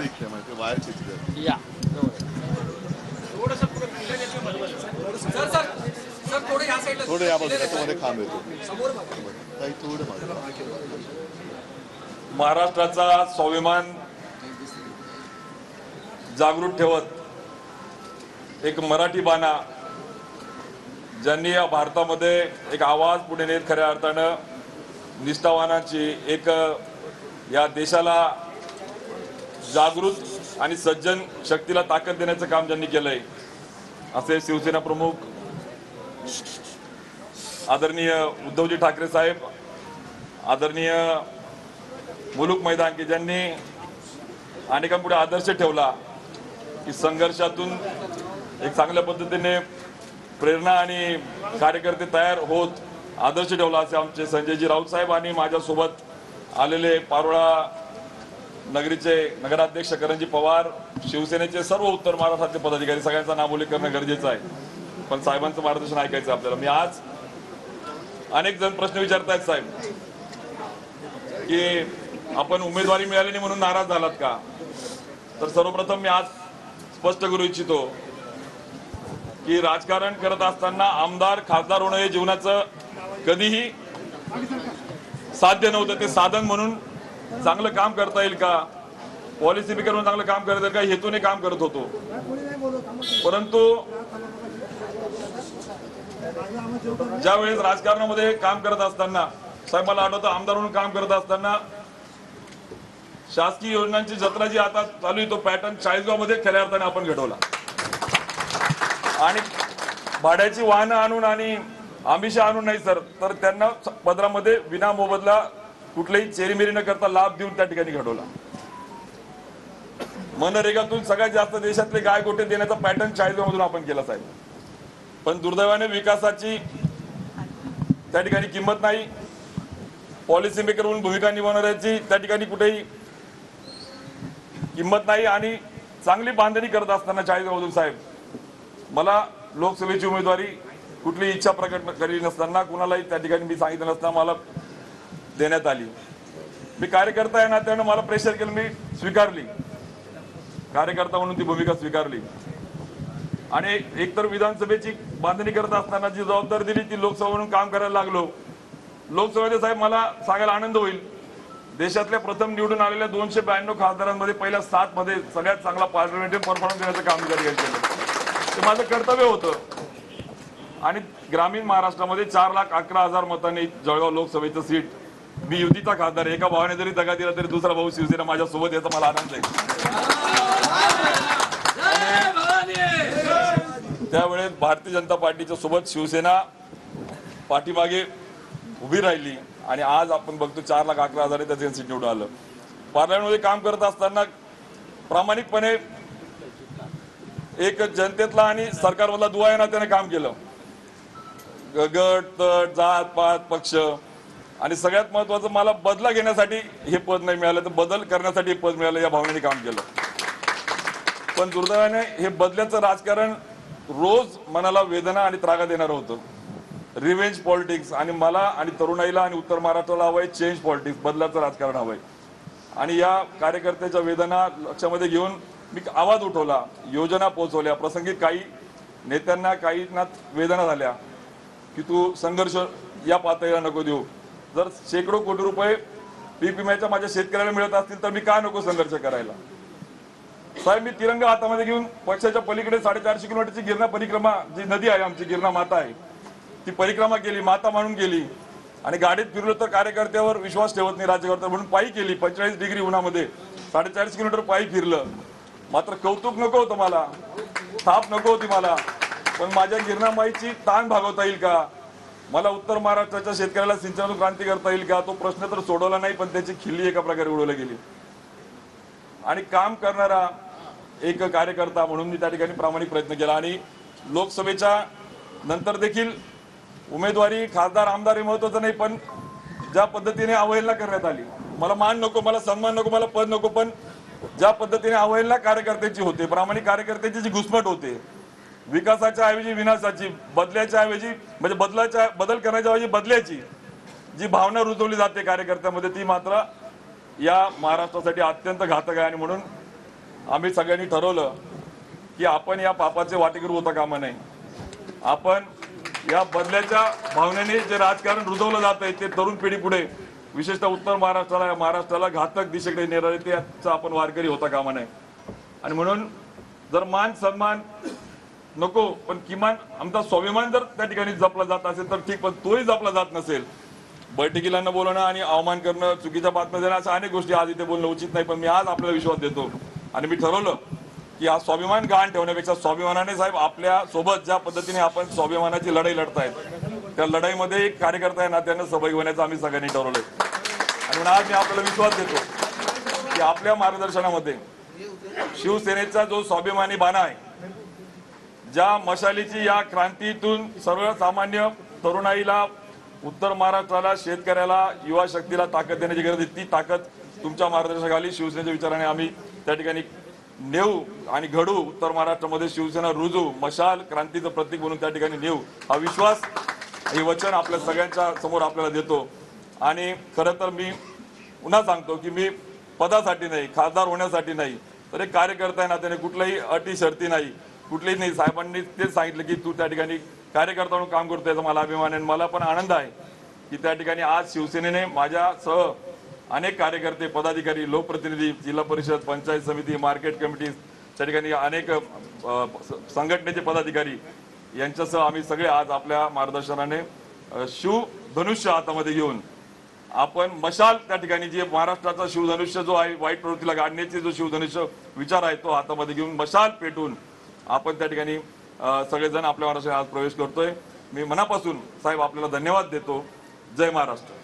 रिक्षा म्हणजे वायर खेचली या थोडं या बाजूला मध्ये खांब येतो काही थोडं मागे. महाराष्ट्राचा स्वाभिमान जागृत ठेवत एक मराठी बाणा ज्यांनी या भारतामध्ये एक आवाज पुढे नेत खऱ्या अर्थानं निष्ठावानाची एक या देशाला जागृत आणि सज्जन शक्तीला ताकद देण्याचं काम ज्यांनी केलंय असे शिवसेना प्रमुख आदरणीय उद्धवजी ठाकरे साहेब, आदरणीय मुलुक मैदान की ज्यांनी अनेकांपुढे आदर्श ठेवला की संघर्षातून एक चांगल्या पद्धतीने प्रेरणा आणि कार्यकर्ते तयार होत आदर्श ठेवला असे आमचे संजयजी राऊत साहेब आणि माझ्यासोबत आलेले पारोळा नगरीचे नगराध्यक्ष करणजी पवार, शिवसेनेचे सर्व उत्तर महाराष्ट्रातले पदाधिकारी, सगळ्यांचा नामोल्लेख करणं गरजेचं आहे पण साहेबांचं मार्गदर्शन ऐकायचं आपल्याला. मी आज अनेक जण प्रश्न विचारतायत साहेब की आपण उमेदवारी मिळाली नाही म्हणून नाराज झालात का. तर सर्वप्रथम मी आज स्पष्ट करू इच्छितो की राजकारण करत असताना आमदार खासदार होणं हे जीवनाचं कधीही साध्य नव्हतं. ते साधन म्हणून चांगलं काम करता येईल का, पॉलिसी मेकर म्हणून चांगलं काम करता येईल का हेतूने काम करत होतो. परंतु ज्या वेळेस राजकारणामध्ये काम करत असताना साहेब मला आठवतं आमदार म्हणून काम करत असताना शासकीय योजनांची जत्रा जी आता चालू आहे तो पॅटर्न 40गाव मध्ये खऱ्या अर्थाने आपण घडवला आणि भाड्याची वाहनं आणून आणि आमिषा आणून नाही सर तर त्यांना पदरामध्ये विना मोबदला कुठलेही चेरीमेरी न करता लाभ देऊन त्या ठिकाणी घडवला. मनरेगातून सगळ्यात जास्त देशातले गाय गोटे देण्याचा पॅटर्न 40गाव मधून आपण केला साहेब. पण दुर्दैवाने विकासाची त्या ठिकाणी किंमत नाही, पॉलिसी मेकर म्हणून भूमिका निभावणाऱ्याची त्या ठिकाणी कुठेही किंमत नाही आणि चांगली बांधणी करत असताना 40गाव मधून साहेब मला लोकसभेची उमेदवारी कुठली इच्छा प्रकट केली नसताना कुणालाही त्या ठिकाणी मी सांगितलं नसताना मला देण्यात आली. मी कार्यकर्ता आहे ना त्यानं मला प्रेशर केलं, मी स्वीकारली, कार्यकर्ता म्हणून ती भूमिका स्वीकारली आणि एकतर विधानसभेची बांधणी करत असताना जी जबाबदारी दिली ती लोकसभा म्हणून काम करायला लागलो. लोकसभेचे साहेब मला सांगायला आनंद होईल देशातल्या प्रथम निवडून आलेल्या 292 खासदारांमध्ये पहिल्या 7 मध्ये सगळ्यात चांगला पार्लमेंटरी परफॉर्मन्स देण्याचं काम केलं. ते माझं कर्तव्य होतं आणि ग्रामीण महाराष्ट्रामध्ये 4,11,000 मतांनी जळगाव लोकसभेचं सीट मी युतीचा खासदार, एका भावाने जरी दगा दिला तरी दुसरा भाऊ शिवसेना माझ्या सोबत याचा मला आनंद आहे. त्यावेळेस भारतीय जनता पार्टीच्या सोबत शिवसेना पाठीमागे उभी राहिली आणि आज आपण बघतो 4,11,000 त्याचं सीट निवडून आलं. पार्लमेंटमध्ये काम करत असताना प्रामाणिकपणे एक जनतेतला आणि सरकारमधला दुवा या नात्याने काम केलं. गट तट जात पात पक्ष आणि सगळ्यात महत्वाचं मला बदला घेण्यासाठी हे पद नाही मिळालं तर बदल करण्यासाठी हे पद मिळालं या भावनेने काम केलं. पण दुर्दैवाने हे बदल्याचं राजकारण रोज मनाला वेदना आणि त्रागा देणारं होतं. रिव्हेंज पॉलिटिक्स आणि मला आणि तरुणाईला आणि उत्तर महाराष्ट्राला हवंय चेंज पॉलिटिक्स, बदलाचं राजकारण हवंय आणि या कार्यकर्त्याच्या वेदना लक्षामध्ये घेऊन मी आवाज उठवला, योजना पोहोचवल्या. प्रसंगी काही नेत्यांना काहींना वेदना झाल्या की तू संघर्ष या पातळीला नको देऊ. जर शेकडो कोटी रुपये पीक विम्याच्या माझ्या शेतकऱ्याला मिळत असतील तर मी का नको संघर्ष करायला. साहेब मी तिरंगा हातामध्ये घेऊन पक्षाच्या पलीकडे 450 किलोमीटरची गिरणा परिक्रमा जी नदी आहे आमची गिरणा माता आहे ती परिक्रमा केली, माता म्हणून केली आणि गाडीत फिरलो तर कार्यकर्त्यावर विश्वास ठेवत नाही राज्यकर्ता म्हणून पायी केली. 45 डिग्री उन्हामध्ये 450 किलोमीटर पायी फिरलं. मात्र कौतुक नको होतं मला, थाप नको होती मला, पण माझ्या गिरणामाईची ताण भागवता येईल का, मला उत्तर महाराष्ट्राच्या शेतकऱ्याला सिंचनातून क्रांती करता येईल का, तो प्रश्न तर सोडवला नाही पण त्याची खिल्ली एका प्रकारे उडवली गेली. आणि काम करणारा एक कार्यकर्ता म्हणून मी त्या ठिकाणी प्रामाणिक प्रयत्न केला आणि लोकसभेच्या नंतर देखील उमेदवारी खासदार आमदार हे महत्वाचं नाही पण ज्या पद्धतीने अवहेलना करण्यात आली, मला मान नको, मला सन्मान नको, मला पद नको, पण ज्या पद्धतीने अवहेलना कार्यकर्त्याची होते, प्रामाणिक कार्यकर्त्याची जी घुसमट होते, विकासाच्या ऐवजी विनाशाची, बदल्याच्या ऐवजी म्हणजे बदल करण्याच्या ऐवजी बदल्याची जी भावना रुजवली जाते कार्यकर्त्यामध्ये ती मात्र या महाराष्ट्रासाठी अत्यंत घातक आहे. आणि म्हणून आम्ही सगळ्यांनी ठरवलं की आपण या पापाचे वाटेकरू होता कामा नये. आपण या बदल्याच्या भावनेने जे राजकारण रुजवलं जात आहे ते तरुण पिढी पुढे विशेषतः उत्तर महाराष्ट्राला घातक दिशेकडे नेणारे त्याचा आपण वारकरी होता कामा नये. आणि म्हणून जर मान सन्मान नको पण किमान आमचा स्वाभिमान जर त्या ठिकाणी जपला जात असेल तर ठीक, पण तोही जपला जात नसेल, बैठकीला न बोलणं आणि अवमान करणं, चुकीच्या बातम्या देणं, अशा अनेक गोष्टी आज इथे बोलणं उचित नाही. पण मी आज आपल्याला विश्वास देतो आणि मी ठरवलं की हा स्वाभिमान गहाण ठेवण्यापेक्षा स्वाभिमानाने साहेब आपल्या सोबत ज्या पद्धतीने आपण स्वाभिमानाची लढाई लढतायत त्या लढाईमध्ये एक कार्यकर्ता आहे ना त्यांना सहभागी होण्याचं आम्ही सगळ्यांनी ठरवलंय. आणि म्हणून आज मी आपल्याला विश्वास देतो की आपल्या मार्गदर्शनामध्ये शिवसेनेचा जो स्वाभिमानी बाणा आहे, ज्या मशालीची या क्रांतीतून सर्वसामान्य तरुणाईला, उत्तर महाराष्ट्राला, शेतकऱ्याला, युवा शक्तीला ताकद देण्याची गरज आहे, ती ताकद तुमच्या मार्गदर्शनाखाली शिवसेनेच्या विचाराने आम्ही त्या ठिकाणी नेऊ आणि घडू. उत्तर महाराष्ट्रामध्ये शिवसेना रुजू, मशाल क्रांतीचं प्रतीक म्हणून त्या ठिकाणी नेऊ, हा विश्वास, हे वचन आपल्या सगळ्यांच्या समोर आपल्याला देतो. आणि खरं तर मी पुन्हा सांगतो की मी पदासाठी नाही, खासदार होण्यासाठी नाही, तर एक कार्यकर्ता आहे ना, त्याने कुठल्याही अटी शर्ती नाही, कुठलीही नाही. साहेबांनी तेच सांगितलं की तू त्या ठिकाणी कार्यकर्ता म्हणून काम करतोय, याचा मला अभिमान आहे. मला पण आनंद आहे की त्या ठिकाणी आज शिवसेनेने माझ्यासह अनेक कार्यकर्ते, पदाधिकारी, लोकप्रतिनिधी, जिल्हा परिषद, पंचायत समिती, मार्केट कमिटी, त्या ठिकाणी अनेक संघटनेचे पदाधिकारी यांच्यासह आम्ही सगळे आज आपल्या मार्गदर्शनाने शिवधनुष्य हातामध्ये घेऊन आपण मशाल त्या ठिकाणी जे महाराष्ट्राचा शिवधनुष्य जो आहे, वाईट प्रवृत्तीला गाडण्याचे जो शिवधनुष्य विचार आहे तो हातामध्ये घेऊन मशाल पेटून आपण त्या ठिकाणी सगळेजण आपल्या महाराष्ट्रात आज प्रवेश करतोय. मी मनापासून साहेब आपल्याला धन्यवाद देतो. जय महाराष्ट्र.